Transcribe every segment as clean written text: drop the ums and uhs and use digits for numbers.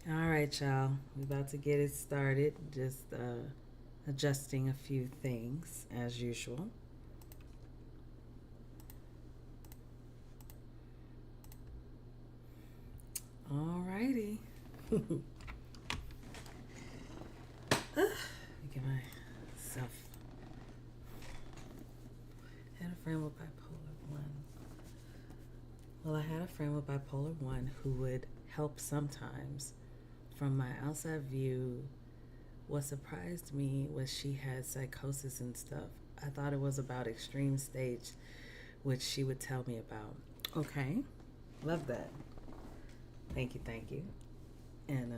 All right, y'all. We're about to get it started. Just adjusting a few things as usual. All righty. Get myself. Had a friend with bipolar 1. Well, I had a friend with bipolar 1 who would help sometimes. From my outside view, what surprised me was she had psychosis and stuff. I thought it was about extreme stage, which she would tell me about. Okay, love that. Thank you, thank you. And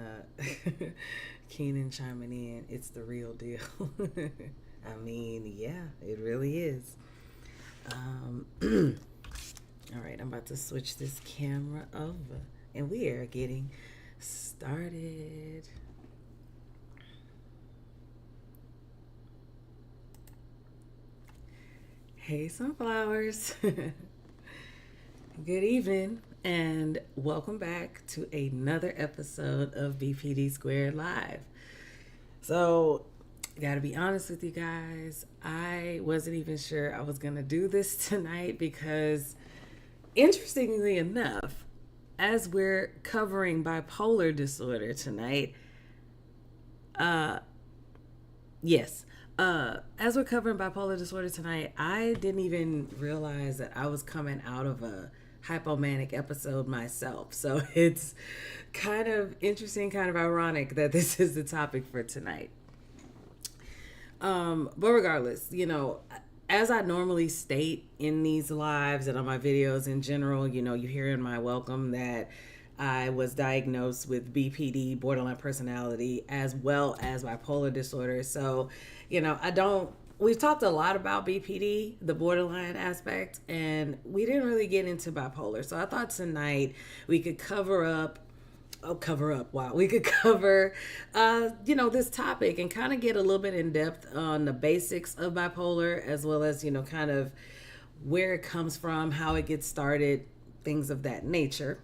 Keenan chiming in, it's the real deal. I mean, yeah, it really is. All right, I'm about to switch this camera over, and we are getting started. Hey, sunflowers. Good evening, and welcome back to another episode of BPDsquared Live. So, gotta be honest with you guys, I wasn't even sure I was gonna do this tonight because, interestingly enough, as we're covering bipolar disorder tonight, yes, as we're covering bipolar disorder tonight, I didn't even realize that I was coming out of a hypomanic episode myself. So it's kind of interesting, kind of ironic that this is the topic for tonight. But regardless, as I normally state in these lives and on my videos in general, you hear in my welcome that I was diagnosed with BPD, borderline personality, as well as bipolar disorder. So, we've talked a lot about BPD, the borderline aspect, and we didn't really get into bipolar. So I thought tonight we could wow, we could cover, this topic and kind of get a little bit in depth on the basics of bipolar, as well as, kind of where it comes from, how it gets started, things of that nature.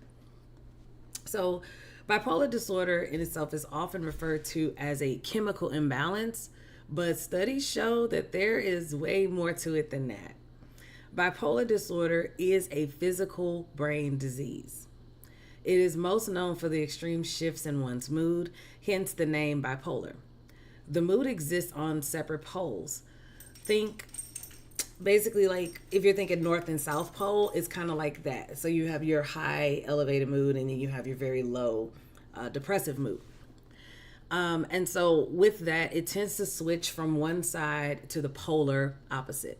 So, bipolar disorder in itself is often referred to as a chemical imbalance, but studies show that there is way more to it than that. Bipolar disorder is a physical brain disease. It is most known for the extreme shifts in one's mood, hence the name bipolar. The mood exists on separate poles. Think basically like if you're thinking north and south pole, it's kind of like that. So you have your high elevated mood, and then you have your very low depressive mood. And so with that, it tends to switch from one side to the polar opposite.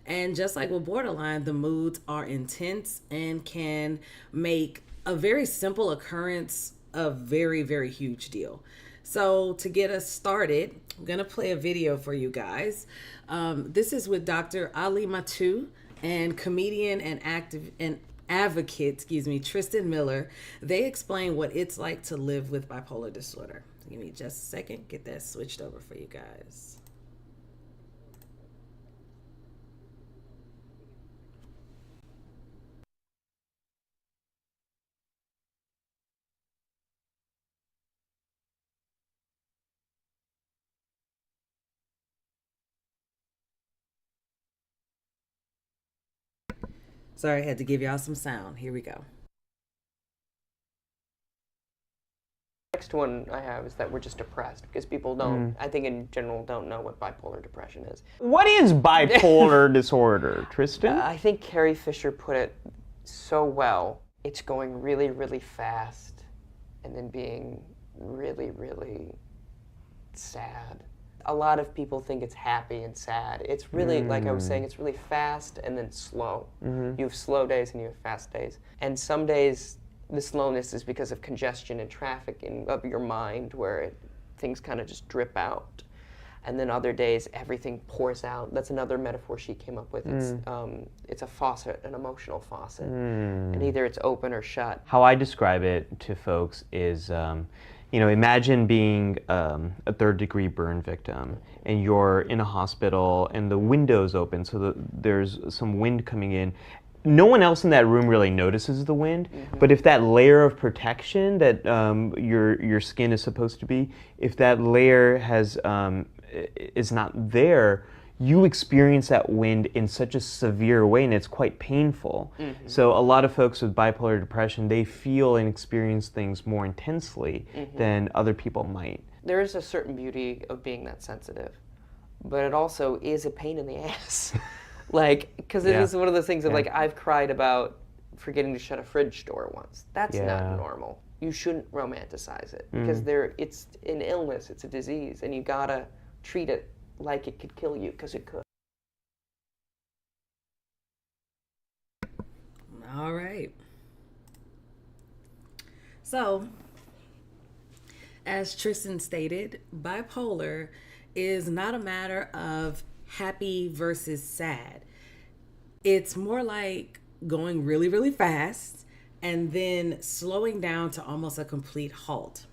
And just like with borderline, the moods are intense and can make a very simple occurrence a very, very huge deal. So to get us started, I'm going to play a video for you guys. This is with Dr. Ali Matu and comedian and advocate, Tristan Miller. They explain what it's like to live with bipolar disorder. Give me just a second, get that switched over for you guys. Sorry, I had to give y'all some sound. Here we go. Next one I have is that we're just depressed because people don't, I think in general, don't know what bipolar depression is. What is bipolar disorder, Tristan? I think Carrie Fisher put it so well. It's going really, really fast and then being really, really sad. A lot of people think it's happy and sad. It's really, like I was saying, it's really fast and then slow. You have slow days and you have fast days. And some days the slowness is because of congestion and traffic of your mind where things kind of just drip out. And then other days everything pours out. That's another metaphor she came up with. It's a faucet, an emotional faucet. And either it's open or shut. How I describe it to folks is, imagine being a third-degree burn victim, and you're in a hospital, and the window's open, so there's some wind coming in, no one else in that room really notices the wind, but if that layer of protection that your skin is supposed to be, if that layer is not there, you experience that wind in such a severe way, and it's quite painful. So a lot of folks with bipolar depression, they feel and experience things more intensely than other people might. There is a certain beauty of being that sensitive, but it also is a pain in the ass. Like, because it is one of those things of like, I've cried about forgetting to shut a fridge door once. That's not normal. You shouldn't romanticize it because it's an illness, it's a disease, and you gotta treat it like it could kill you, because it could. All right. So, as Tristan stated, bipolar is not a matter of happy versus sad. It's more like going really, really fast and then slowing down to almost a complete halt.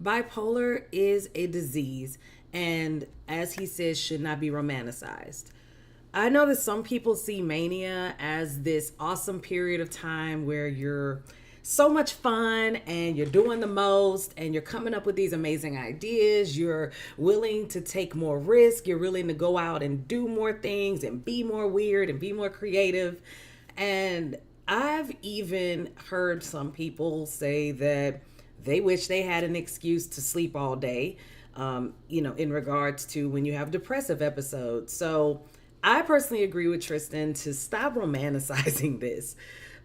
Bipolar is a disease, and as he says, should not be romanticized. I know that some people see mania as this awesome period of time where you're so much fun and you're doing the most and you're coming up with these amazing ideas. You're willing to take more risk. You're willing to go out and do more things and be more weird and be more creative. And I've even heard some people say that they wish they had an excuse to sleep all day, in regards to when you have depressive episodes. So I personally agree with Tristan to stop romanticizing this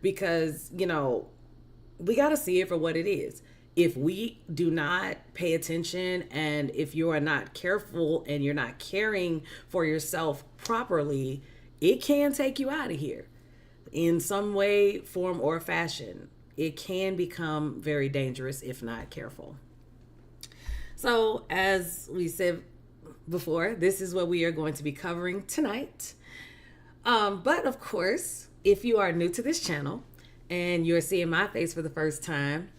because, we got to see it for what it is. If we do not pay attention and if you are not careful and you're not caring for yourself properly, it can take you out of here in some way, form, or fashion. It can become very dangerous if not careful. So, as we said before, this is what we are going to be covering tonight. But of course, if you are new to this channel and you're seeing my face for the first time,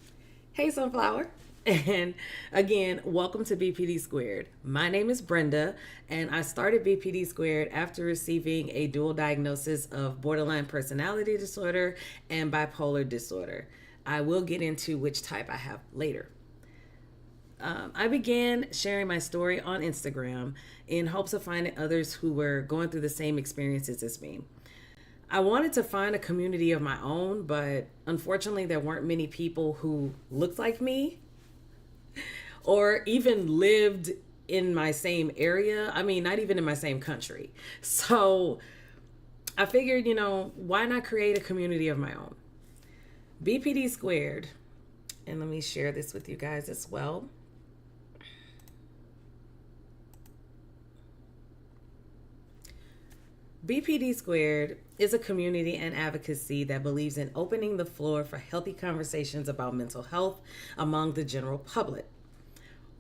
hey Sunflower. And again, welcome to BPDsquared. My name is Brenda, and I started BPDsquared after receiving a dual diagnosis of borderline personality disorder and bipolar disorder. I will get into which type I have later. I began sharing my story on Instagram in hopes of finding others who were going through the same experiences as me. I wanted to find a community of my own, but unfortunately there weren't many people who looked like me or even lived in my same area. I mean, not even in my same country. So I figured, why not create a community of my own? BPDsquared, and let me share this with you guys as well. BPDsquared is a community and advocacy that believes in opening the floor for healthy conversations about mental health among the general public.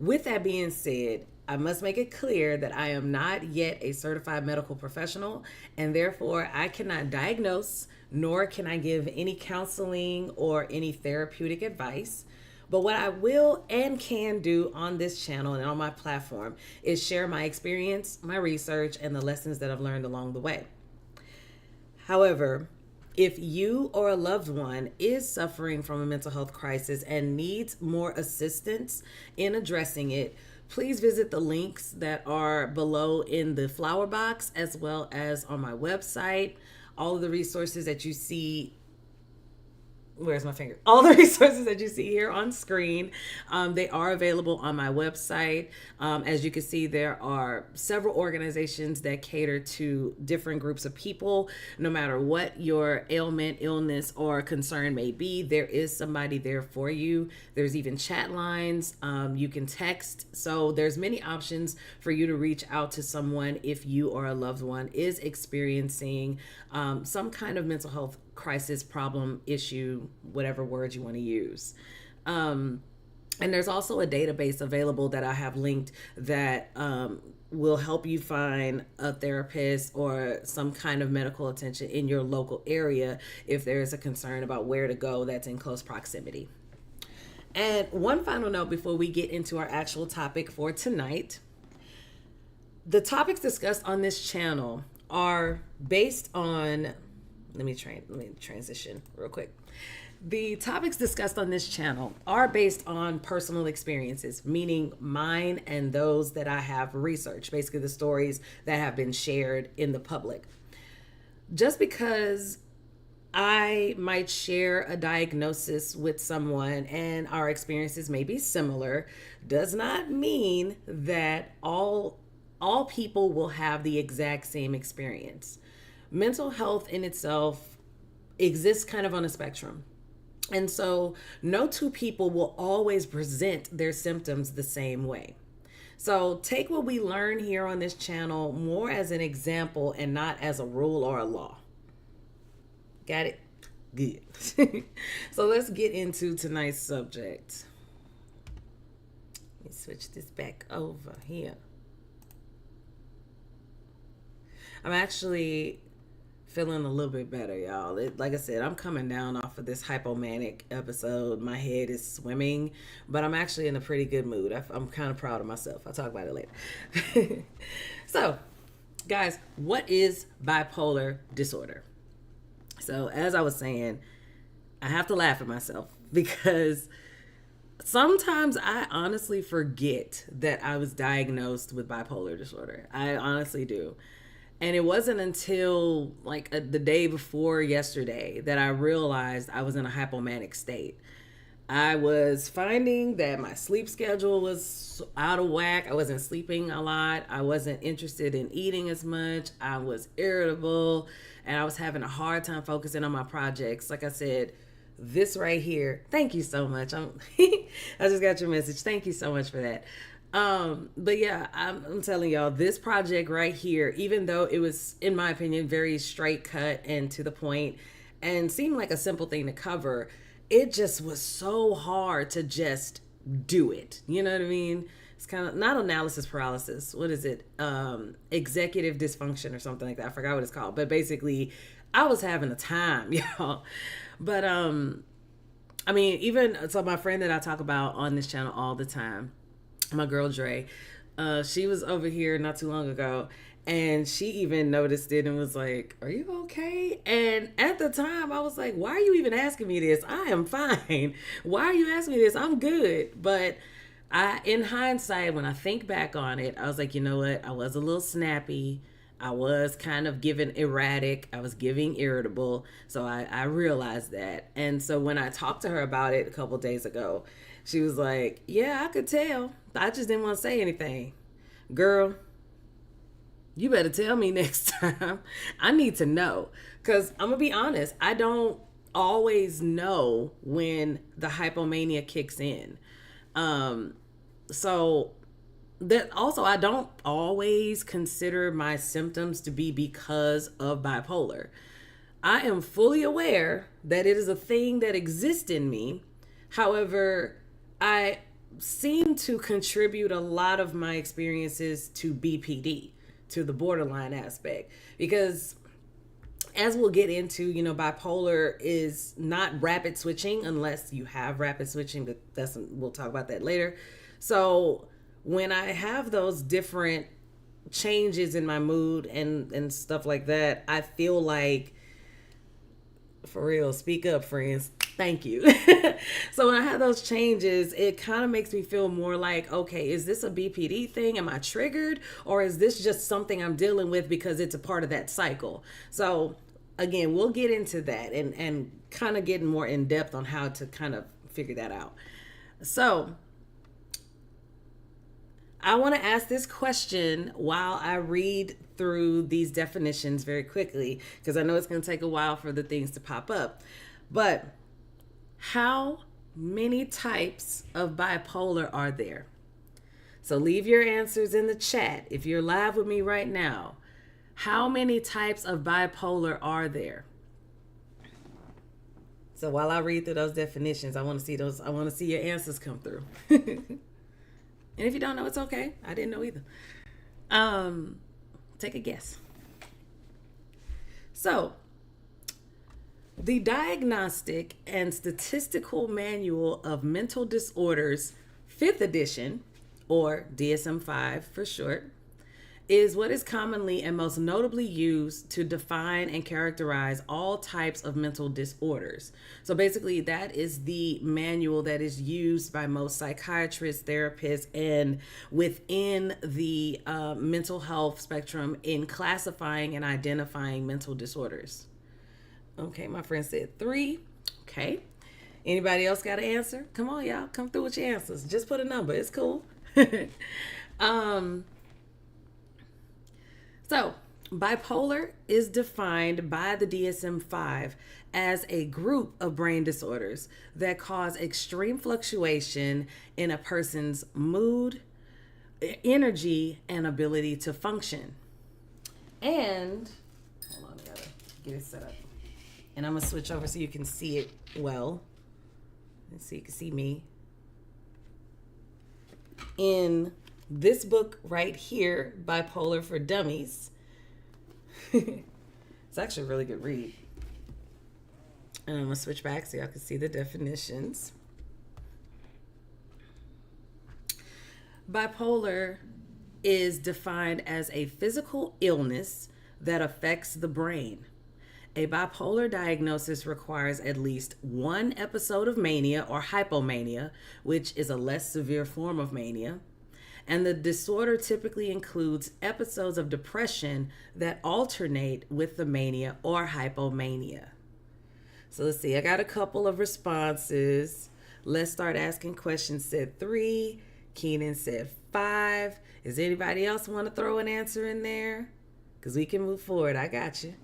With that being said, I must make it clear that I am not yet a certified medical professional, and therefore I cannot diagnose, nor can I give any counseling or any therapeutic advice. But what I will and can do on this channel and on my platform is share my experience, my research, and the lessons that I've learned along the way. However, if you or a loved one is suffering from a mental health crisis and needs more assistance in addressing it, please visit the links that are below in the flower box as well as on my website. All of the resources that you see all the resources that you see here on screen, they are available on my website. As you can see, there are several organizations that cater to different groups of people. No matter what your ailment, illness, or concern may be, there is somebody there for you. There's even chat lines. You can text. So there's many options for you to reach out to someone if you or a loved one is experiencing some kind of mental health crisis, problem, issue, whatever word you want to use. And there's also a database available that I have linked that will help you find a therapist or some kind of medical attention in your local area if there is a concern about where to go that's in close proximity. And one final note before we get into our actual topic for tonight. The topics discussed on this channel are based on let me transition real quick. The topics discussed on this channel are based on personal experiences, meaning mine and those that I have researched, basically the stories that have been shared in the public. Just because I might share a diagnosis with someone and our experiences may be similar does not mean that all people will have the exact same experience. Mental health in itself exists kind of on a spectrum. And so no two people will always present their symptoms the same way. So take what we learn here on this channel more as an example and not as a rule or a law. Got it? Good. So let's get into tonight's subject. Let me switch this back over here. I'm actually feeling a little bit better, y'all. Like I said, I'm coming down off of this hypomanic episode. My head is swimming, but I'm actually in a pretty good mood. I'm kind of proud of myself. I'll talk about it later. So, guys, what is bipolar disorder? So, as I was saying, I have to laugh at myself because sometimes I honestly forget that I was diagnosed with bipolar disorder. I honestly do. And it wasn't until like the day before yesterday that I realized I was in a hypomanic state. I was finding that my sleep schedule was out of whack. I wasn't sleeping a lot. I wasn't interested in eating as much. I was irritable and I was having a hard time focusing on my projects. Like I said, this right here, thank you so much. I just got your message. Thank you so much for that. But yeah, I'm telling y'all, this project right here, even though it was, in my opinion, very straight cut and to the point and seemed like a simple thing to cover, it just was so hard to just do it. You know what I mean? It's kind of not analysis paralysis. What is it? Executive dysfunction or something like that. I forgot what it's called, but basically I was having a time, y'all. But, I mean, even so my friend that I talk about on this channel all the time, my girl Dre, she was over here not too long ago and she even noticed it and was like, are you okay? And at the time I was like, why are you even asking me this? I am fine. Why are you asking me this? I'm good. But in hindsight, when I think back on it, I was like, you know what? I was a little snappy. I was kind of giving erratic. I was giving irritable. So I realized that. And so when I talked to her about it a couple days ago, she was like, yeah, I could tell. I just didn't want to say anything. Girl, you better tell me next time. I need to know. Because I'm going to be honest, I don't always know when the hypomania kicks in. So that also, I don't always consider my symptoms to be because of bipolar. I am fully aware that it is a thing that exists in me. However, I seem to contribute a lot of my experiences to BPD, to the borderline aspect, because as we'll get into, you know, bipolar is not rapid switching unless you have rapid switching, but we'll talk about that later. So when I have those different changes in my mood and stuff like that, I feel like, for real, speak up, friends. Thank you. So when I have those changes, it kind of makes me feel more like, okay, is this a BPD thing? Am I triggered? Or is this just something I'm dealing with because it's a part of that cycle? So again, we'll get into that and kind of getting more in depth on how to kind of figure that out. So I want to ask this question while I read through these definitions very quickly, because I know it's going to take a while for the things to pop up. But how many types of bipolar are there? So leave your answers in the chat. If you're live with me right now, how many types of bipolar are there? So while I read through those definitions, I want to see your answers come through. And if you don't know, it's okay. I didn't know either. Take a guess. So, the Diagnostic and Statistical Manual of Mental Disorders, 5th edition, or DSM-5 for short, is what is commonly and most notably used to define and characterize all types of mental disorders. So basically, that is the manual that is used by most psychiatrists, therapists, and within the mental health spectrum in classifying and identifying mental disorders. Okay, my friend said 3. Okay. Anybody else got an answer? Come on, y'all. Come through with your answers. Just put a number. It's cool. So, bipolar is defined by the DSM-5 as a group of brain disorders that cause extreme fluctuation in a person's mood, energy, and ability to function. And, hold on, I gotta get it set up. And I'm gonna switch over so you can see it well. Let's see, you can see me. In this book right here, Bipolar for Dummies, it's actually a really good read. And I'm going to switch back so y'all can see the definitions. Bipolar is defined as a physical illness that affects the brain. A bipolar diagnosis requires at least one episode of mania or hypomania, which is a less severe form of mania. And the disorder typically includes episodes of depression that alternate with the mania or hypomania. So let's see, I got a couple of responses. Let's start asking questions. Said 3. Keenan said 5. Does anybody else want to throw an answer in there? Because we can move forward. I got you.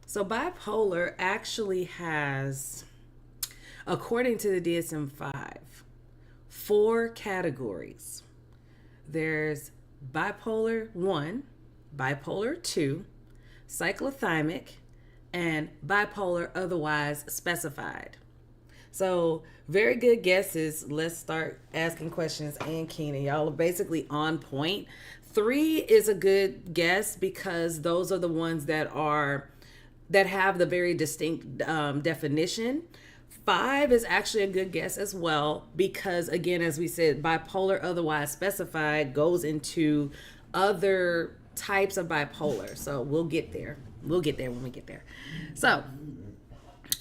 So bipolar actually has, according to the DSM-5, 4 categories. There's bipolar 1, bipolar 2, cyclothymic, and bipolar otherwise specified. So very good guesses. Let's start asking questions. And Keenan, y'all are basically on point. 3 is a good guess because those are the ones that have the very distinct definition. 5 is actually a good guess as well because, again, as we said, bipolar otherwise specified goes into other types of bipolar. So we'll get there. We'll get there when we get there. So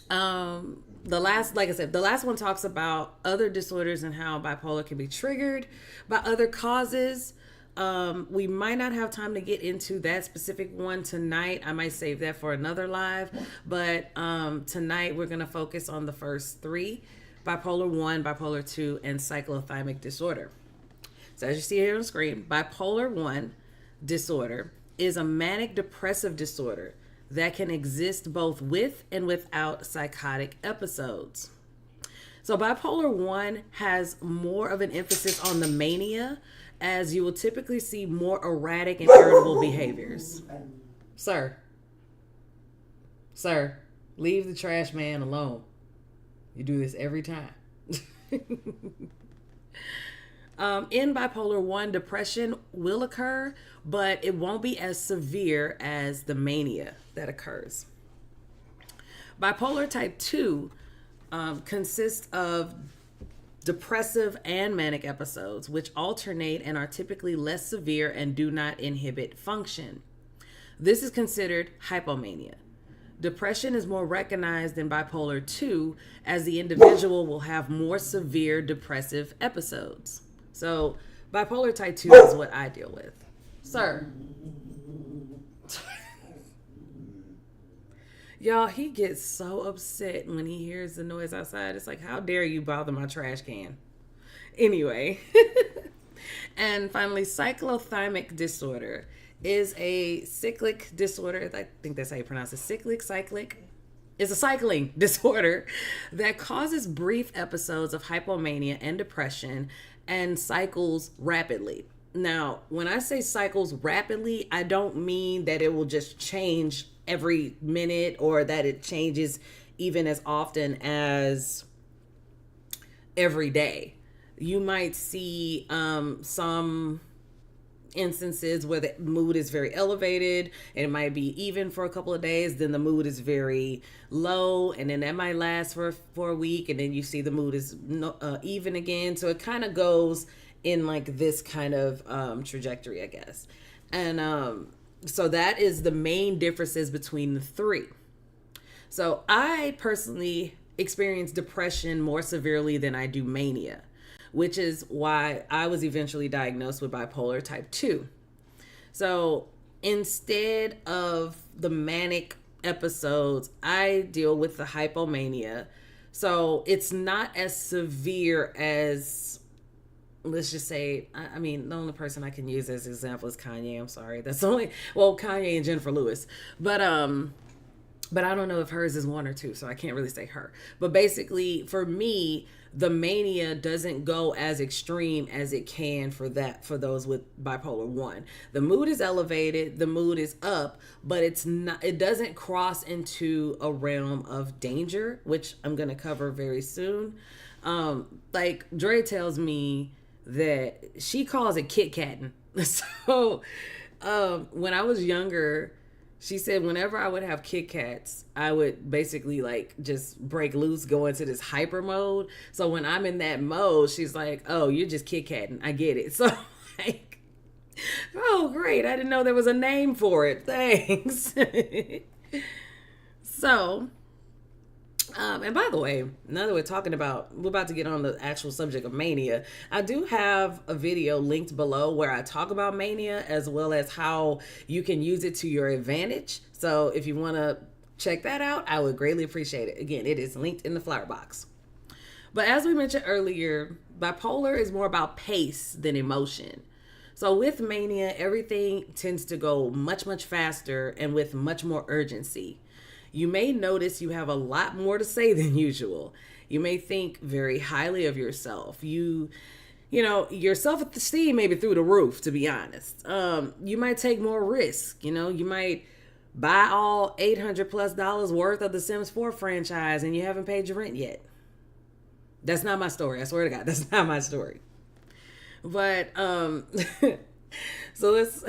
the last one talks about other disorders and how bipolar can be triggered by other causes. We might not have time to get into that specific one tonight. I might save that for another live, but tonight we're going to focus on the first 3, bipolar 1, bipolar 2, and cyclothymic disorder. So as you see here on the screen, bipolar 1 disorder is a manic depressive disorder that can exist both with and without psychotic episodes. So bipolar 1 has more of an emphasis on the mania, as you will typically see more erratic and irritable behaviors. Sir, leave the trash man alone. You do this every time. In bipolar 1, depression will occur, but it won't be as severe as the mania that occurs. Bipolar type 2 consists of depressive and manic episodes, which alternate and are typically less severe and do not inhibit function. This is considered hypomania. Depression is more recognized in bipolar 2 as the individual will have more severe depressive episodes. So bipolar type 2 is what I deal with. Sir. Y'all, he gets so upset when he hears the noise outside. It's like, how dare you bother my trash can? Anyway. And finally, cyclothymic disorder is a cyclic disorder. I think that's how you pronounce it. Cyclic. It's a cycling disorder that causes brief episodes of hypomania and depression and cycles rapidly. Now, when I say cycles rapidly, I don't mean that it will just change every minute or that it changes even as often as every day. You might see some instances where the mood is very elevated and it might be even for a couple of days, then the mood is very low, and then that might last for a week, and then you see the mood is even again. So it kind of goes in like this kind of trajectory, I guess. And so that is the main differences between the three. So I personally experience depression more severely than I do mania, which is why I was eventually diagnosed with bipolar type 2. So instead of the manic episodes, I deal with the hypomania. So it's not as severe as, let's just say, I mean, the only person I can use as an example is Kanye. I'm sorry. That's only, well, Kanye and Jennifer Lewis. But I don't know if hers is 1 or 2, so I can't really say her. But basically, for me, the mania doesn't go as extreme as it can for those with bipolar 1. The mood is elevated, the mood is up, but it doesn't cross into a realm of danger, which I'm going to cover very soon. Like Dre tells me that she calls it Kit Katting. So when I was younger, she said whenever I would have Kit Kats, I would basically like just break loose, go into this hyper mode. So when I'm in that mode, she's like, oh, you're just Kit Katting. I get it. So like, oh, great. I didn't know there was a name for it. Thanks. So, and by the way, now that we're about to get on the actual subject of mania, I do have a video linked below where I talk about mania as well as how you can use it to your advantage. So if you want to check that out, I would greatly appreciate it. Again, it is linked in the flower box. But as we mentioned earlier, bipolar is more about pace than emotion. So with mania, everything tends to go much, much faster and with much more urgency. You may notice you have a lot more to say than usual. You may think very highly of yourself. You know, your self-esteem may be through the roof, to be honest. You might take more risk. You know, you might buy all $800+ worth of the Sims 4 franchise and you haven't paid your rent yet. That's not my story. I swear to God, that's not my story. But, so let's,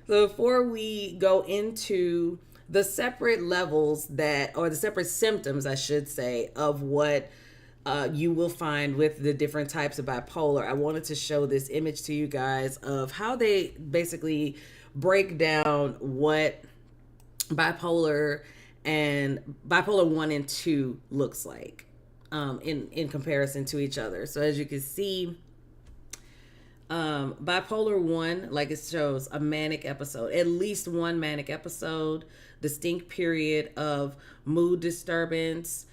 so before we go into the separate levels or the separate symptoms, I should say, of what you will find with the different types of bipolar, I wanted to show this image to you guys of how they basically break down what bipolar 1 and 2 looks like in comparison to each other. So as you can see, bipolar 1, like it shows a manic episode, at least one manic episode, distinct period of mood disturbance,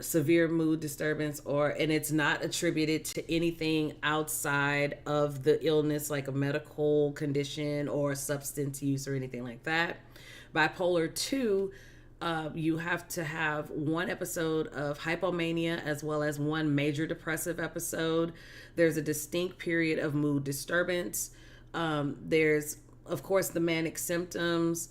severe mood disturbance, and it's not attributed to anything outside of the illness, like a medical condition or substance use or anything like that. Bipolar 2, you have to have one episode of hypomania as well as one major depressive episode. There's a distinct period of mood disturbance. There's, of course, the manic symptoms.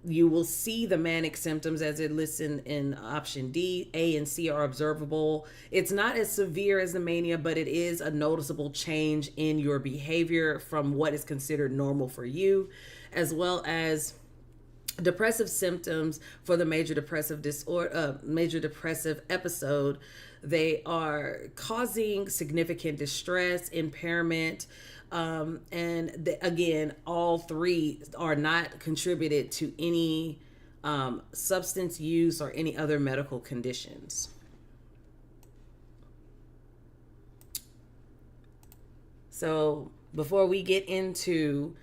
You will see the manic symptoms as it lists in option D. A and C are observable. It's not as severe as the mania, but it is a noticeable change in your behavior from what is considered normal for you, as well as depressive symptoms for the major depressive disorder, major depressive episode. They are causing significant distress, impairment, and again, all three are not contributed to any substance use or any other medical conditions. So before we get into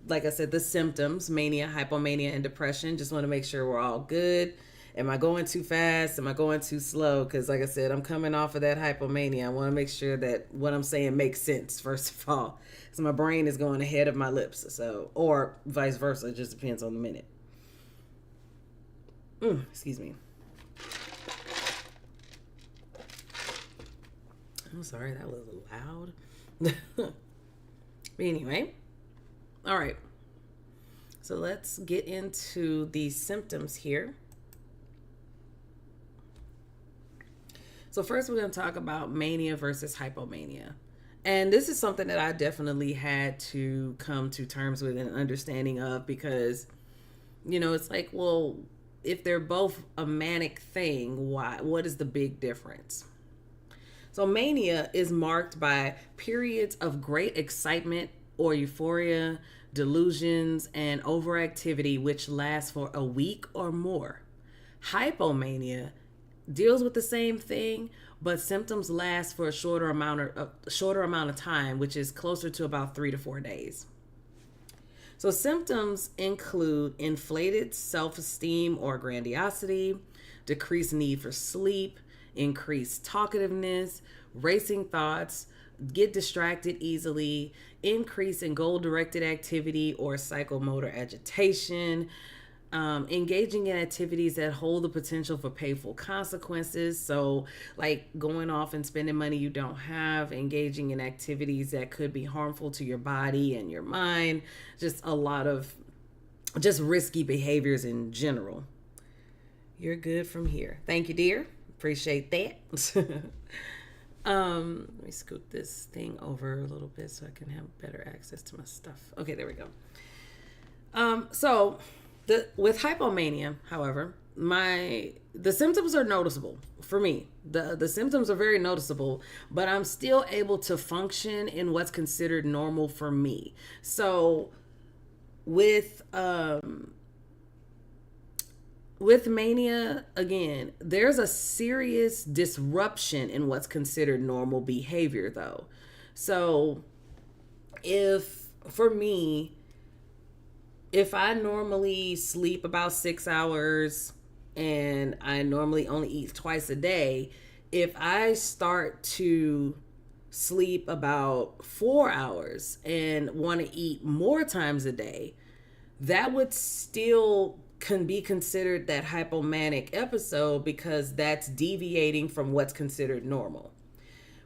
like I said, the symptoms, mania, hypomania, and depression, just want to make sure we're all good. Am I going too fast? Am I going too slow? Because like I said, I'm coming off of that hypomania. I want to make sure that what I'm saying makes sense, first of all. So my brain is going ahead of my lips. So, or vice versa. It just depends on the minute. Excuse me. I'm sorry, that was loud. But anyway. All right. So let's get into the symptoms here. So first we're going to talk about mania versus hypomania. And this is something that I definitely had to come to terms with and understanding of, because, it's like, well, if they're both a manic thing, what is the big difference? So mania is marked by periods of great excitement or euphoria, delusions, and overactivity which last for a week or more. Hypomania deals with the same thing, but symptoms last for a shorter amount of time, which is closer to about 3 to 4 days. So symptoms include inflated self-esteem or grandiosity, decreased need for sleep, increased talkativeness, racing thoughts, get distracted easily, increase in goal-directed activity or psychomotor agitation, engaging in activities that hold the potential for painful consequences. So like going off and spending money you don't have, engaging in activities that could be harmful to your body and your mind, just a lot of just risky behaviors in general. You're good from here. Thank you, dear. Appreciate that. Let me scoot this thing over a little bit so I can have better access to my stuff. Okay, there we go. With hypomania, however, the symptoms are noticeable for me. The symptoms are very noticeable, but I'm still able to function in what's considered normal for me. So with mania, again, there's a serious disruption in what's considered normal behavior, though. So for me, if I normally sleep about 6 hours and I normally only eat twice a day, if I start to sleep about 4 hours and want to eat more times a day, that would still can be considered that hypomanic episode, because that's deviating from what's considered normal.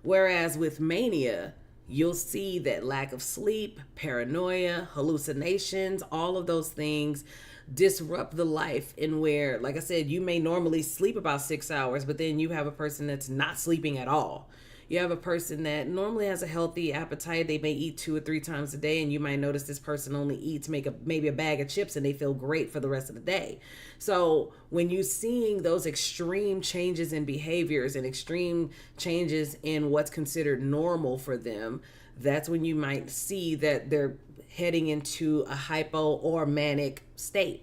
Whereas with mania, you'll see that lack of sleep, paranoia, hallucinations, all of those things disrupt the life, in where, like I said, you may normally sleep about 6 hours, but then you have a person that's not sleeping at all. You have a person that normally has a healthy appetite. They may eat 2 or 3 times a day, and you might notice this person only eats maybe a bag of chips, and they feel great for the rest of the day. So when you're seeing those extreme changes in behaviors and extreme changes in what's considered normal for them, that's when you might see that they're heading into a hypo or manic state.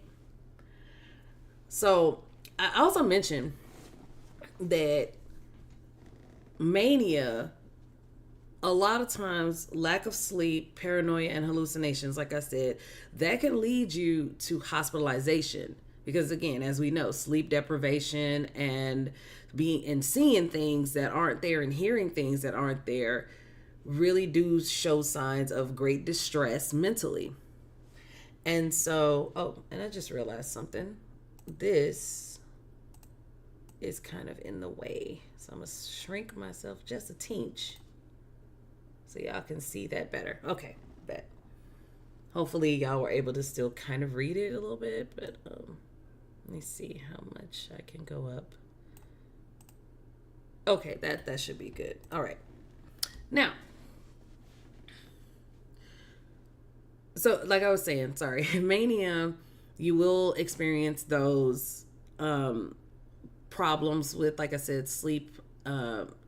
So I also mentioned that mania, a lot of times, lack of sleep, paranoia, and hallucinations, like I said, that can lead you to hospitalization. Because again, as we know, sleep deprivation and seeing things that aren't there and hearing things that aren't there really do show signs of great distress mentally. And so, and I just realized something. This is kind of in the way. So I'm going to shrink myself just a tinge so y'all can see that better. Okay, bet. Hopefully y'all were able to still kind of read it a little bit, but let me see how much I can go up. Okay, that should be good. All right. Now, so like I was saying, sorry, mania, you will experience those problems with, like I said, sleep,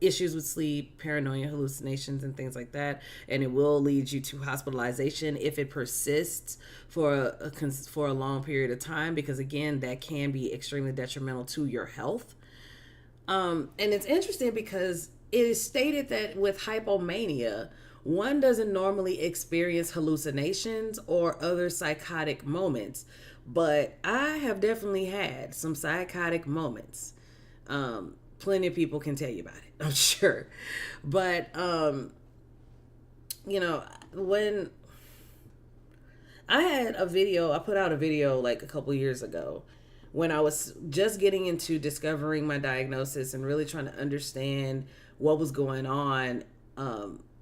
issues with sleep, paranoia, hallucinations, and things like that. And it will lead you to hospitalization if it persists for a long period of time, because again, that can be extremely detrimental to your health. And it's interesting because it is stated that with hypomania, one doesn't normally experience hallucinations or other psychotic moments, but I have definitely had some psychotic moments. Plenty of people can tell you about it, I'm sure. But, when I had I put out a video like a couple years ago when I was just getting into discovering my diagnosis and really trying to understand what was going on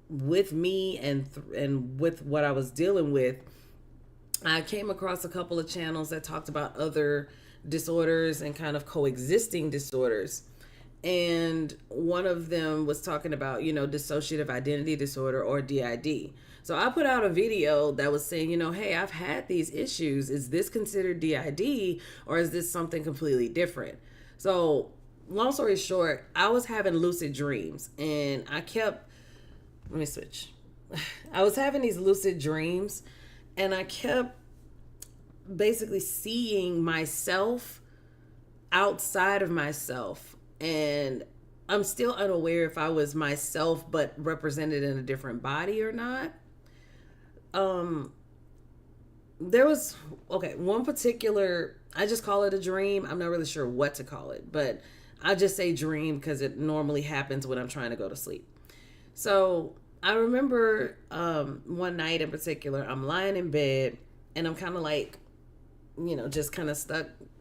with me and with what I was dealing with. I came across a couple of channels that talked about other disorders and kind of coexisting disorders. And one of them was talking about, dissociative identity disorder, or DID. So I put out a video that was saying, hey, I've had these issues. Is this considered DID, or is this something completely different? So long story short, I was having lucid dreams, and let me switch. I was having these lucid dreams, and I kept basically seeing myself outside of myself. And I'm still unaware if I was myself but represented in a different body or not. There was one particular, I just call it a dream. I'm not really sure what to call it, but I just say dream because it normally happens when I'm trying to go to sleep. So I remember one night in particular, I'm lying in bed and I'm kind of like, just kind of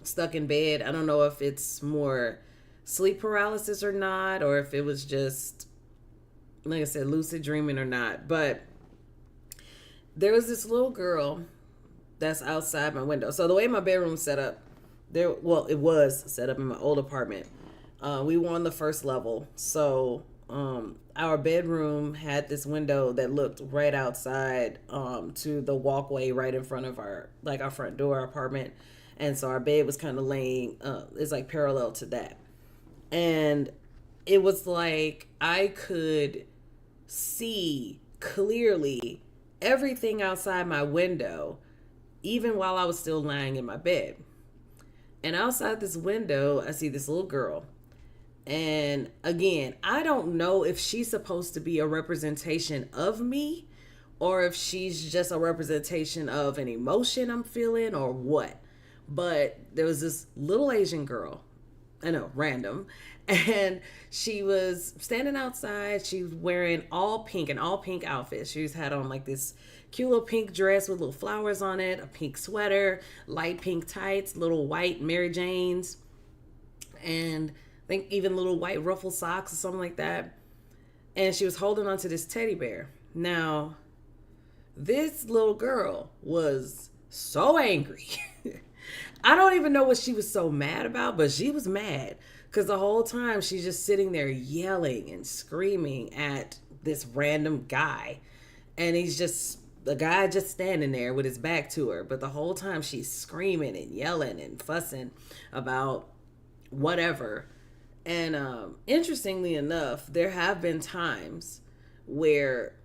stuck in bed. I don't know if it's more sleep paralysis or not, or if it was just, like I said, lucid dreaming or not. But there was this little girl that's outside my window. So the way my bedroom's set up, it was set up in my old apartment. We were on the first level. So our bedroom had this window that looked right outside to the walkway right in front of our front door, our apartment. And so our bed was kind of laying, it's like parallel to that. And it was like I could see clearly everything outside my window, even while I was still lying in my bed. And outside this window, I see this little girl. And again, I don't know if she's supposed to be a representation of me, or if she's just a representation of an emotion I'm feeling, or what. But there was this little Asian girl, I know, random, and she was standing outside. She was wearing an all pink outfit. She had on like this cute little pink dress with little flowers on it, a pink sweater, light pink tights, little white Mary Janes, and I think even little white ruffled socks or something like that. And she was holding onto this teddy bear. Now, this little girl was so angry. I don't even know what she was so mad about, but she was mad because the whole time she's just sitting there yelling and screaming at this random guy. And the guy just standing there with his back to her. But the whole time she's screaming and yelling and fussing about whatever. And interestingly enough, there have been times where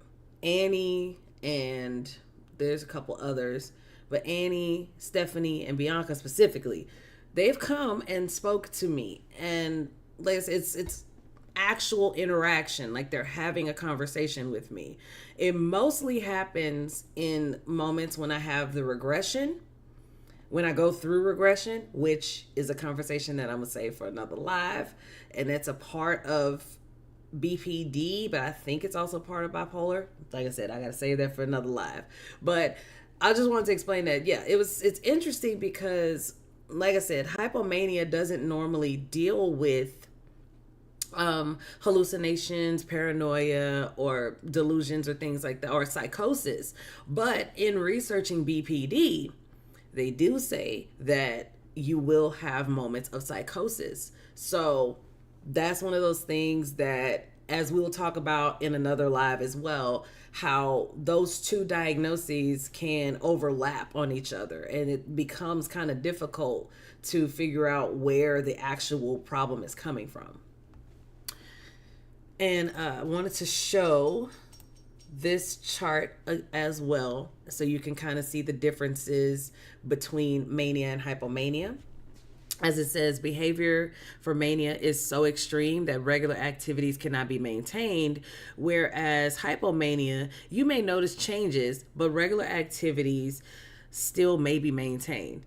Annie, and there's a couple others, but Annie, Stephanie, and Bianca specifically, they've come and spoke to me. And it's actual interaction, like they're having a conversation with me. It mostly happens in moments when I have the regression, when I go through regression, which is a conversation that I'm going to save for another live. And it's a part of BPD, but I think it's also part of bipolar. Like I said, I got to save that for another live. But I just wanted to explain that. Yeah, it's interesting because, like I said, hypomania doesn't normally deal with hallucinations, paranoia, or delusions, or things like that, or psychosis. But in researching BPD, they do say that you will have moments of psychosis. So that's one of those things that, as we will talk about in another live as well, how those two diagnoses can overlap on each other, and it becomes kind of difficult to figure out where the actual problem is coming from. And I wanted to show this chart as well, so you can kind of see the differences between mania and hypomania. As it says, behavior for mania is so extreme that regular activities cannot be maintained, whereas hypomania, you may notice changes, but regular activities still may be maintained.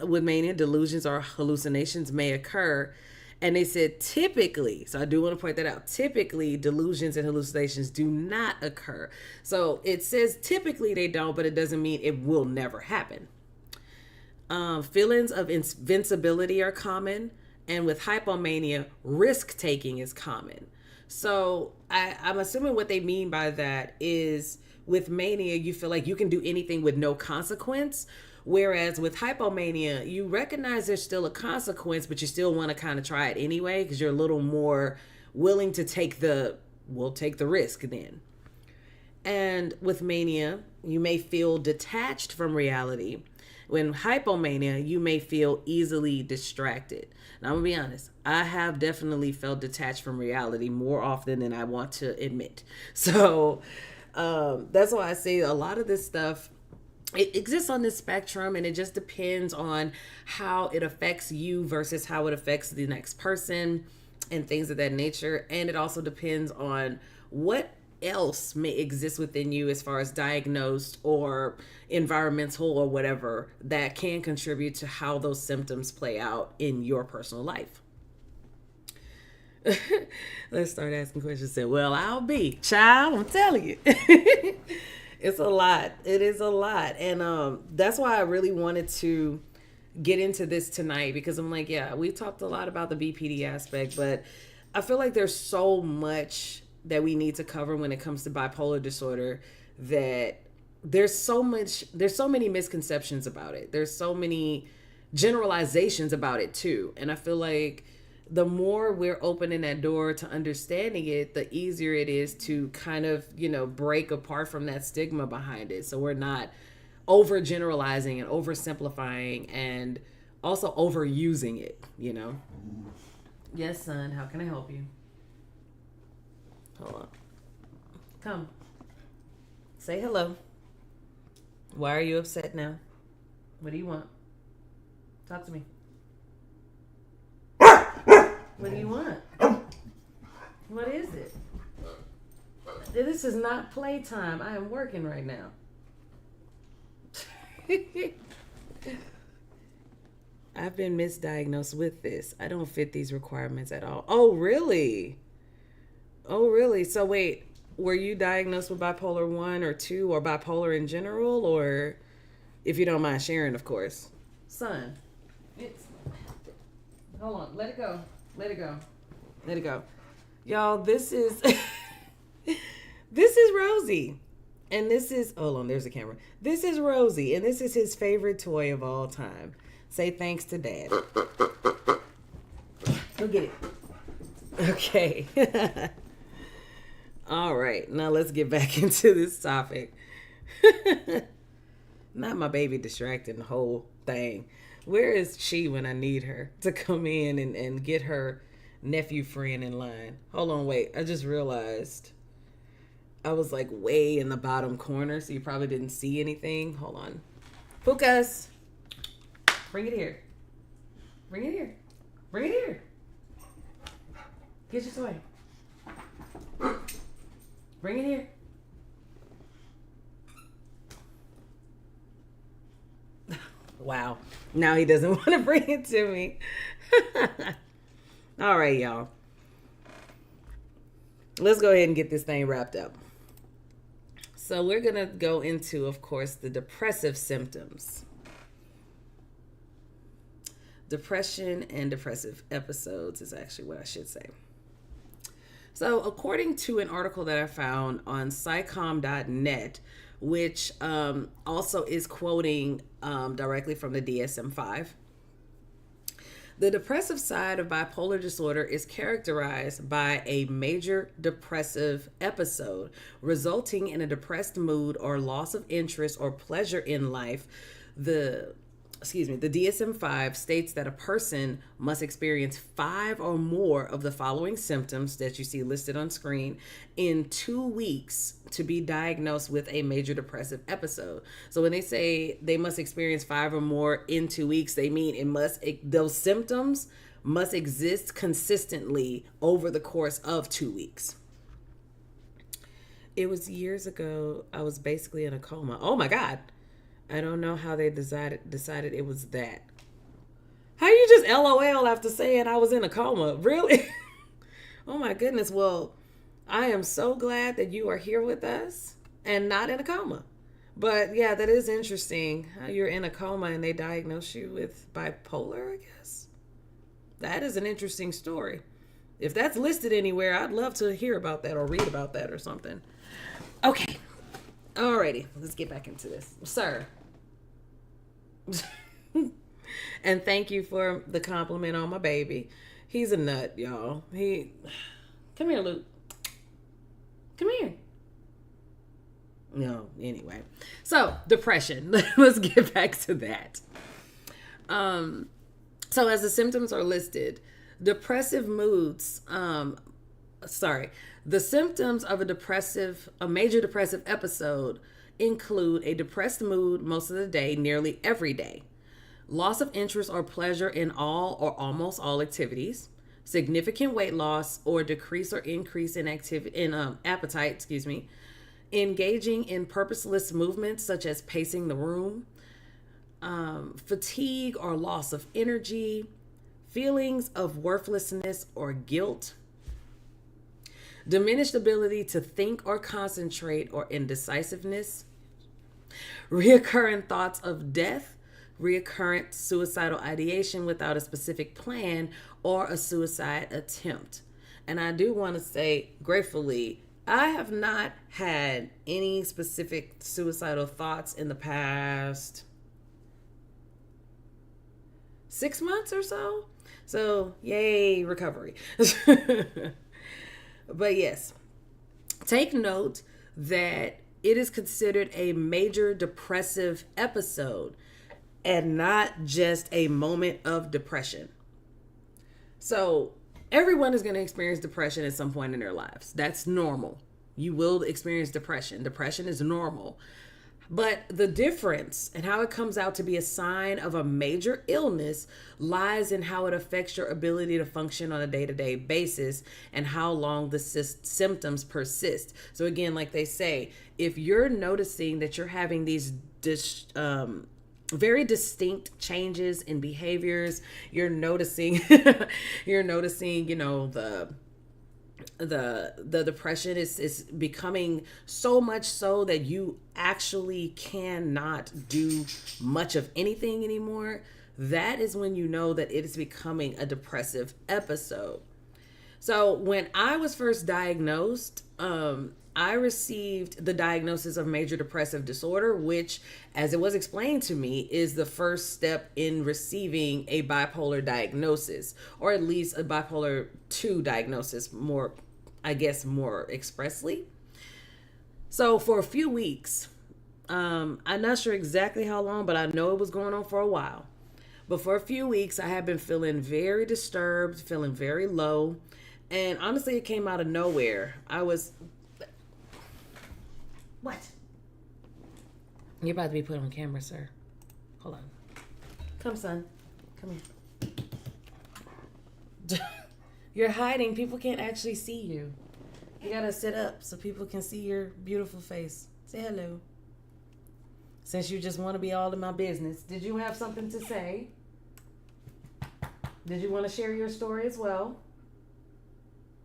With mania, delusions or hallucinations may occur. And they said typically, so I do want to point that out, typically delusions and hallucinations do not occur. So it says typically they don't, but it doesn't mean it will never happen. Feelings of invincibility are common. And with hypomania, risk-taking is common. So I'm assuming what they mean by that is with mania, you feel like you can do anything with no consequence. Whereas with hypomania, you recognize there's still a consequence, but you still want to kind of try it anyway because you're a little more willing to take the risk then. And with mania, you may feel detached from reality. When hypomania, you may feel easily distracted. Now, I'm going to be honest. I have definitely felt detached from reality more often than I want to admit. So that's why I say a lot of this stuff, it exists on this spectrum, and it just depends on how it affects you versus how it affects the next person and things of that nature. And it also depends on what else may exist within you as far as diagnosed or environmental or whatever that can contribute to how those symptoms play out in your personal life. Let's start asking questions. Say, well, I'll be child. I'm telling you. It's a lot. It is a lot. And that's why I really wanted to get into this tonight, because I'm like, yeah, we've talked a lot about the BPD aspect, but I feel like there's so much that we need to cover when it comes to bipolar disorder, that there's so many misconceptions about it. There's so many generalizations about it too. And I feel like the more we're opening that door to understanding it, the easier it is to kind of, break apart from that stigma behind it. So we're not overgeneralizing and oversimplifying and also overusing it, Yes, son, how can I help you? Hold on. Come. Say hello. Why are you upset now? What do you want? Talk to me. What do you want? What is it? This is not playtime. I am working right now. I've been misdiagnosed with this. I don't fit these requirements at all. Oh, really? So wait, were you diagnosed with bipolar 1 or 2 or bipolar in general? Or, if you don't mind sharing, of course. Son, hold on. Let it go. Y'all, this is Rosie. And this is, hold on, there's a camera. This is Rosie, and this is his favorite toy of all time. Say thanks to Dad. Go get it. Okay. All right, now let's get back into this topic. Not my baby distracting the whole thing. Where is she when I need her to come in and get her nephew friend in line? Hold on, wait. I just realized I was like way in the bottom corner, so you probably didn't see anything. Hold on. Focus. Bring it here. Get your toy. Bring it here. Wow. Now he doesn't want to bring it to me. All right, y'all. Let's go ahead and get this thing wrapped up. So we're going to go into, of course, the depressive symptoms. Depression and depressive episodes is actually what I should say. So according to an article that I found on psychom.net, which also is quoting directly from the DSM-5, the depressive side of bipolar disorder is characterized by a major depressive episode resulting in a depressed mood or loss of interest or pleasure in life. The DSM-5 states that a person must experience 5 or more of the following symptoms that you see listed on screen in 2 weeks to be diagnosed with a major depressive episode. So when they say they must experience 5 or more in 2 weeks, they mean those symptoms must exist consistently over the course of 2 weeks. It was years ago. I was basically in a coma. Oh my God. I don't know how they decided it was that. How you just LOL after saying I was in a coma? Really? Oh my goodness. Well, I am so glad that you are here with us and not in a coma. But yeah, that is interesting how you're in a coma and they diagnose you with bipolar, I guess. That is an interesting story. If that's listed anywhere, I'd love to hear about that or read about that or something. Okay. Alrighty, let's get back into this. Sir, And thank you for the compliment on my baby. He's a nut, y'all. Come here, Luke. Come here. No, anyway. So, depression. Let's get back to that. So as the symptoms are listed, depressive moods, the symptoms of a major depressive episode include a depressed mood most of the day, nearly every day, loss of interest or pleasure in all or almost all activities, significant weight loss or decrease or increase in appetite, engaging in purposeless movements such as pacing the room, fatigue or loss of energy, feelings of worthlessness or guilt, diminished ability to think or concentrate or indecisiveness, reoccurring thoughts of death, reoccurrent suicidal ideation without a specific plan, or a suicide attempt. And I do want to say, gratefully, I have not had any specific suicidal thoughts in the past 6 months or so. So, yay, recovery. But yes, take note that it is considered a major depressive episode and not just a moment of depression. So, everyone is going to experience depression at some point in their lives. That's normal. You will experience depression. Depression is normal. But the difference and how it comes out to be a sign of a major illness lies in how it affects your ability to function on a day-to-day basis and how long the symptoms persist. So again, like they say, if you're noticing that you're having these very distinct changes in behaviors, you're noticing, the depression is becoming so much so that you actually cannot do much of anything anymore, that is when you know that it is becoming a depressive episode. So when I was first diagnosed, I received the diagnosis of major depressive disorder, which, as it was explained to me, is the first step in receiving a bipolar diagnosis, or at least a bipolar 2 diagnosis, more expressly. So for a few weeks, I'm not sure exactly how long, but I know it was going on for a while. But for a few weeks, I had been feeling very disturbed, feeling very low. And honestly, it came out of nowhere. What? You're about to be put on camera, sir. Hold on. Come, son. Come here. You're hiding. People can't actually see you. You gotta sit up so people can see your beautiful face. Say hello. Since you just want to be all in my business, did you have something to say? Did you want to share your story as well?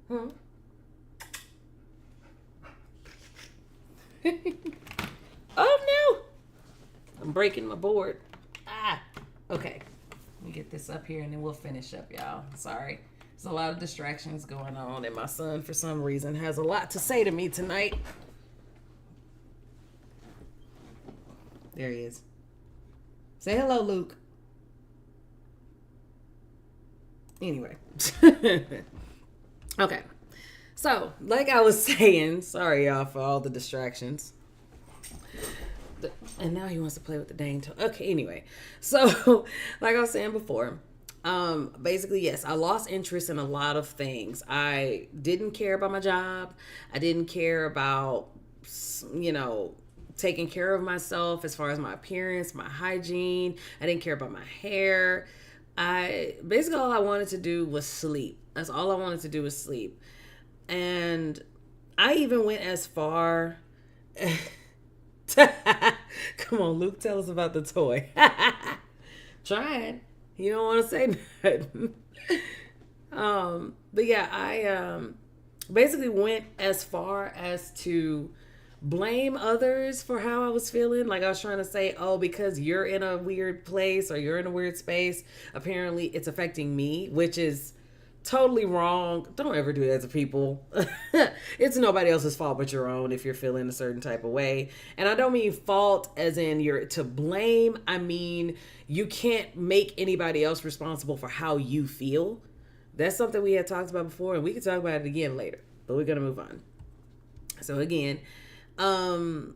Oh no! I'm breaking my board. Okay. Let me get this up here and then we'll finish up, y'all. Sorry. There's a lot of distractions going on, and my son, for some reason, has a lot to say to me tonight. There he is. Say hello, Luke. Anyway. Okay. So, like I was saying, sorry, y'all, for all the distractions. And now he wants to play with the dang toy. Okay, anyway. So, like I was saying before, basically, yes, I lost interest in a lot of things. I didn't care about my job. I didn't care about, taking care of myself as far as my appearance, my hygiene. I didn't care about my hair. Basically, all I wanted to do was sleep. That's all I wanted to do was sleep. And I even went as far. Come on, Luke, tell us about the toy. Trying. You don't want to say nothing. But yeah, I basically went as far as to blame others for how I was feeling. Like I was trying to say, oh, because you're in a weird place or you're in a weird space, apparently it's affecting me, which is totally wrong. Don't ever do that to people. It's nobody else's fault but your own if you're feeling a certain type of way. And I don't mean fault as in you're to blame. I mean, you can't make anybody else responsible for how you feel. That's something we had talked about before, and we can talk about it again later, but we're going to move on. So again, once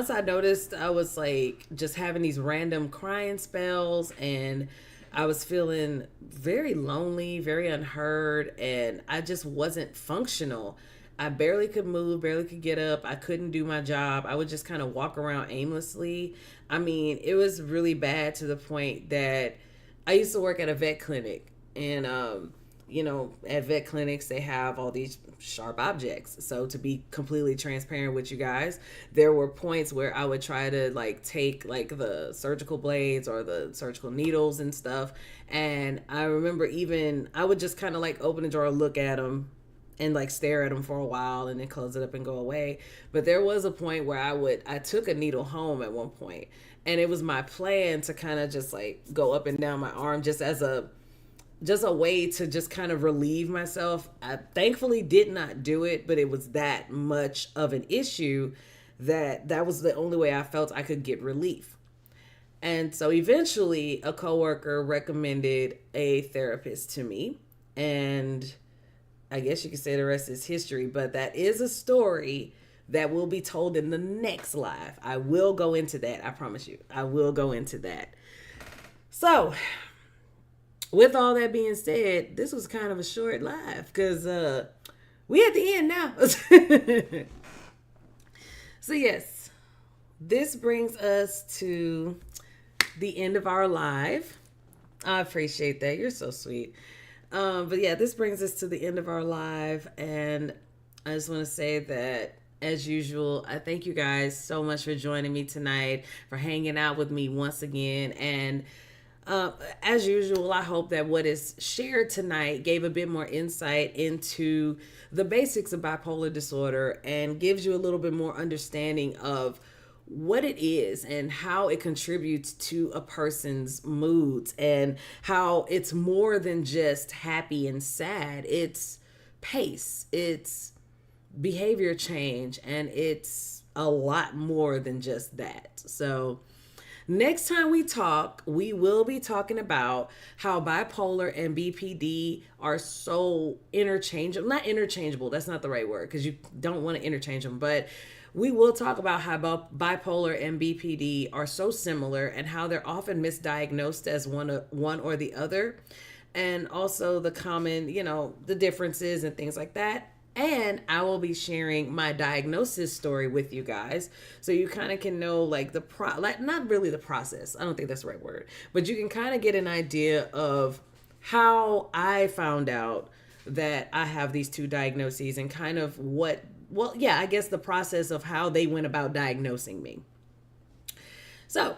I noticed I was like just having these random crying spells, and I was feeling very lonely, very unheard, and I just wasn't functional. I barely could move, barely could get up. I couldn't do my job. I would just kind of walk around aimlessly. I mean, it was really bad to the point that I used to work at a vet clinic, and at vet clinics, they have all these sharp objects. So to be completely transparent with you guys, there were points where I would try to like take like the surgical blades or the surgical needles and stuff. And I remember I would just kind of like open the drawer, look at them and like stare at them for a while and then close it up and go away. But there was a point where I took a needle home at one point, and it was my plan to kind of just like go up and down my arm just as a way to just kind of relieve myself. I thankfully did not do it, but it was that much of an issue that was the only way I felt I could get relief. And so eventually a coworker recommended a therapist to me, and I guess you could say the rest is history, but that is a story that will be told in the next live. I will go into that. I promise you. I will go into that. So, with all that being said, this was kind of a short live because we at the end now. So yes, this brings us to the end of our live. I appreciate that. You're so sweet. But yeah, this brings us to the end of our live, and I just want to say that, as usual, I thank you guys so much for joining me tonight, for hanging out with me once again, and as usual, I hope that what is shared tonight gave a bit more insight into the basics of bipolar disorder and gives you a little bit more understanding of what it is and how it contributes to a person's moods, and how it's more than just happy and sad. It's pace, it's behavior change, and it's a lot more than just that. So next time we talk, we will be talking about how bipolar and BPD are so interchangeable. Not interchangeable, that's not the right word, because you don't want to interchange them, but we will talk about how bipolar and BPD are so similar and how they're often misdiagnosed as one or the other, and also the common, the differences and things like that. And I will be sharing my diagnosis story with you guys, so you kind of can know not really the process. I don't think that's the right word, but you can kind of get an idea of how I found out that I have these two diagnoses and kind of I guess the process of how they went about diagnosing me. So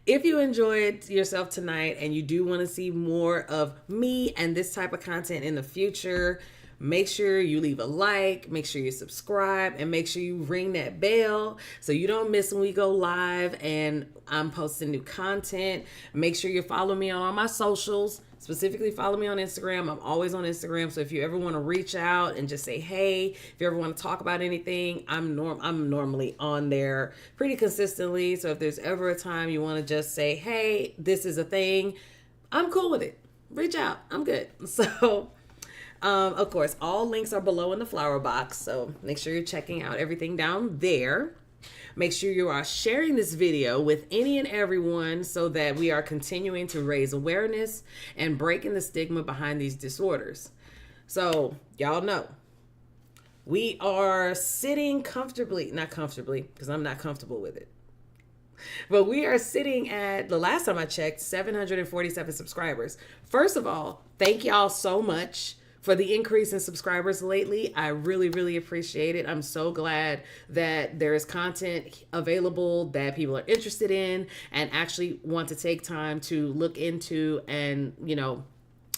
if you enjoyed yourself tonight and you do want to see more of me and this type of content in the future, make sure you leave a like, make sure you subscribe, and make sure you ring that bell so you don't miss when we go live and I'm posting new content. Make sure you follow me on all my socials. Specifically, follow me on Instagram. I'm always on Instagram. So if you ever want to reach out and just say, hey, if you ever want to talk about anything, I'm normally on there pretty consistently. So if there's ever a time you want to just say, hey, this is a thing, I'm cool with it. Reach out. I'm good. So, of course, all links are below in the flower box. So make sure you're checking out everything down there. Make sure you are sharing this video with any and everyone so that we are continuing to raise awareness and breaking the stigma behind these disorders. So y'all know we are sitting comfortably, not comfortably, because I'm not comfortable with it. But we are sitting at, the last time I checked, 747 subscribers. First of all, thank y'all so much for the increase in subscribers lately. I really, really appreciate it. I'm so glad that there is content available that people are interested in and actually want to take time to look into, and,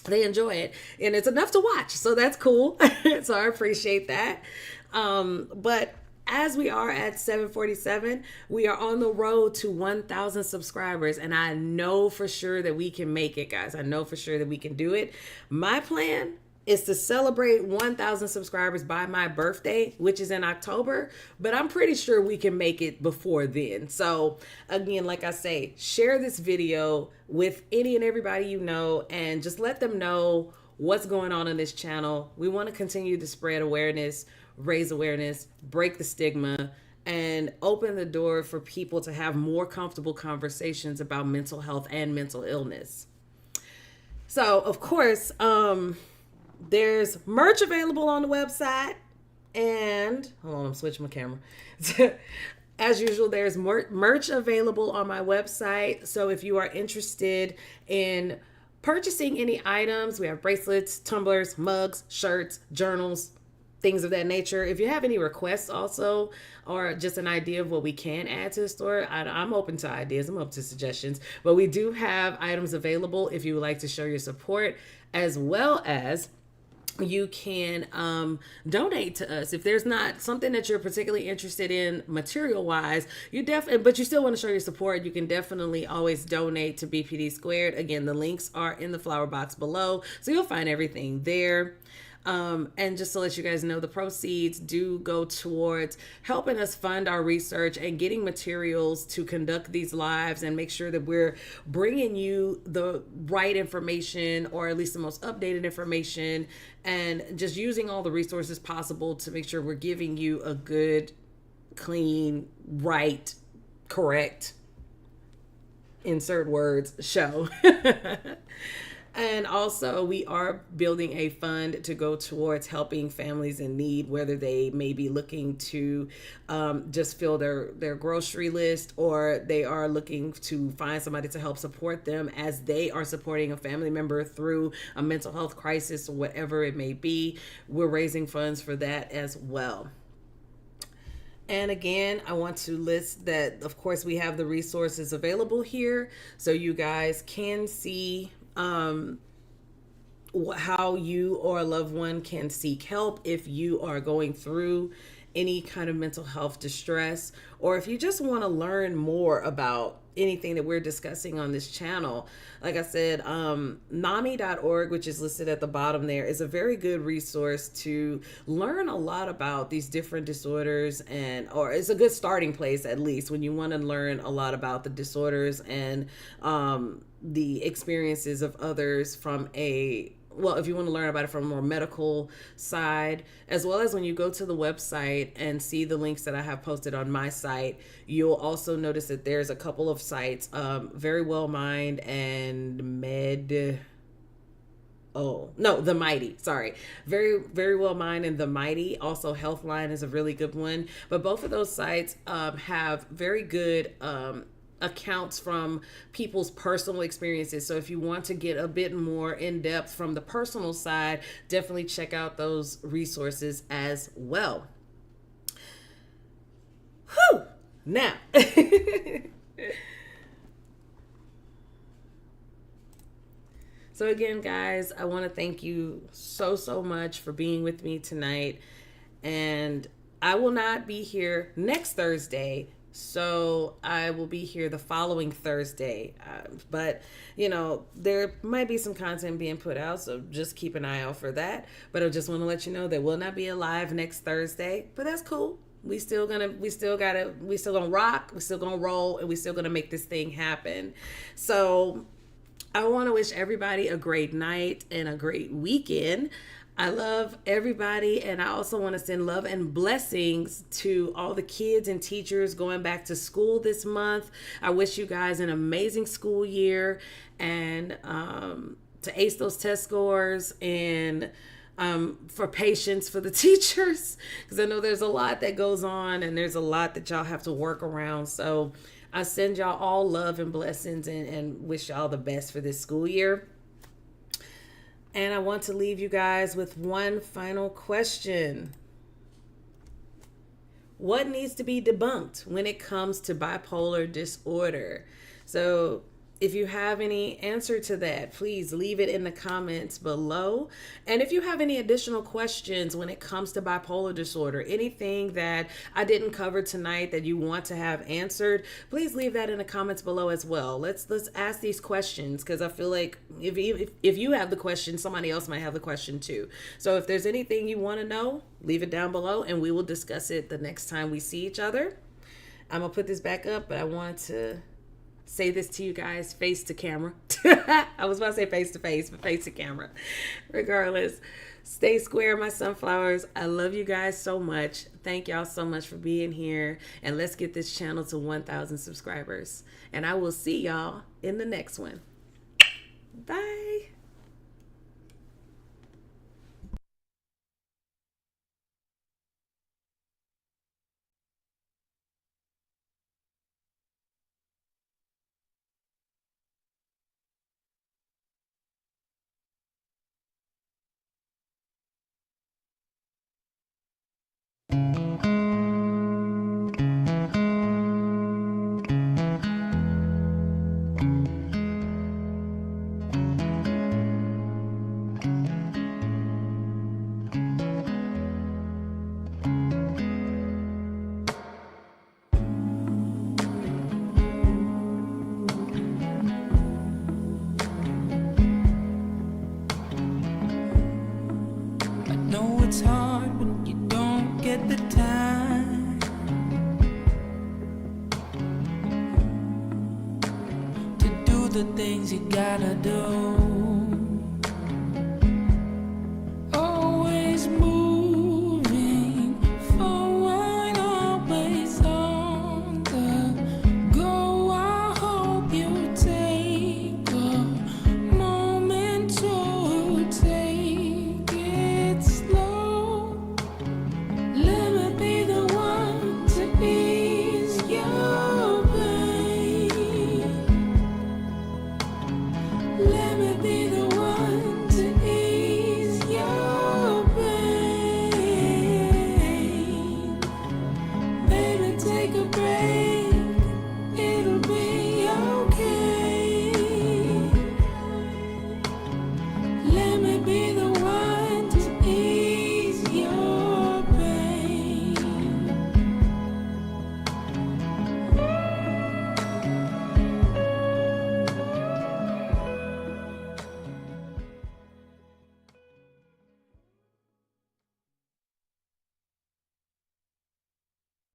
they enjoy it. And it's enough to watch. So that's cool. So I appreciate that. But as we are at 747, we are on the road to 1,000 subscribers. And I know for sure that we can make it, guys. I know for sure that we can do it. My plan is to celebrate 1,000 subscribers by my birthday, which is in October. But I'm pretty sure we can make it before then. So again, like I say, share this video with any and everybody you know, and just let them know what's going on this channel. We want to continue to spread awareness, raise awareness, break the stigma, and open the door for people to have more comfortable conversations about mental health and mental illness. So, of course, there's merch available on the website. And, hold on, I'm switching my camera. As usual, there's merch available on my website. So if you are interested in purchasing any items, we have bracelets, tumblers, mugs, shirts, journals, things of that nature. If you have any requests also, or just an idea of what we can add to the store, I'm open to ideas. I'm open to suggestions. But we do have items available if you would like to show your support, as well as you can donate to us. If there's not something that you're particularly interested in material wise, but you still want to show your support, you can definitely always donate to BPDsquared. Again, the links are in the flower box below, so you'll find everything there. And just to let you guys know, the proceeds do go towards helping us fund our research and getting materials to conduct these lives and make sure that we're bringing you the right information, or at least the most updated information, and just using all the resources possible to make sure we're giving you a good, clean, right, correct, insert words, show. And also, we are building a fund to go towards helping families in need, whether they may be looking to just fill their grocery list, or they are looking to find somebody to help support them as they are supporting a family member through a mental health crisis, or whatever it may be. We're raising funds for that as well. And again, I want to list that, of course, we have the resources available here, so you guys can see how you or a loved one can seek help if you are going through any kind of mental health distress, or if you just want to learn more about anything that we're discussing on this channel. Like I said, NAMI.org, which is listed at the bottom there, is a very good resource to learn a lot about these different disorders, or it's a good starting place, at least, when you want to learn a lot about the disorders and the experiences of others from if you want to learn about it from a more medical side, as well as when you go to the website and see the links that I have posted on my site, you'll also notice that there's a couple of sites, Very Well Mind and The Mighty, sorry. Very Well Mind and The Mighty. Also, Healthline is a really good one. But both of those sites have very good accounts from people's personal experiences. So if you want to get a bit more in depth from the personal side, definitely check out those resources as well. Whew! Now, so again, guys, I want to thank you so much for being with me tonight. And I will not be here next Thursday, so I will be here the following Thursday. But, there might be some content being put out, so just keep an eye out for that. But I just want to let you know there will not be a live next Thursday, but that's cool. We still gonna rock, we still gonna roll, and we still gonna make this thing happen. So I want to wish everybody a great night and a great weekend. I love everybody, and I also want to send love and blessings to all the kids and teachers going back to school this month. I wish you guys an amazing school year, and to ace those test scores, and for patience for the teachers, because I know there's a lot that goes on, and there's a lot that y'all have to work around. So I send y'all all love and blessings, and wish y'all the best for this school year. And I want to leave you guys with one final question. What needs to be debunked when it comes to bipolar disorder? So if you have any answer to that, please leave it in the comments below. And if you have any additional questions when it comes to bipolar disorder, anything that I didn't cover tonight that you want to have answered, please leave that in the comments below as well. Let's ask these questions, because I feel like if you have the question, somebody else might have the question too. So if there's anything you want to know, leave it down below and we will discuss it the next time we see each other. I'm gonna put this back up, but I want to say this to you guys face to camera. I was about to say face to face, but face to camera. Regardless, stay square, my sunflowers. I love you guys so much. Thank y'all so much for being here. And let's get this channel to 1,000 subscribers. And I will see y'all in the next one. Bye. It's hard when you don't get the time to do the things you gotta do.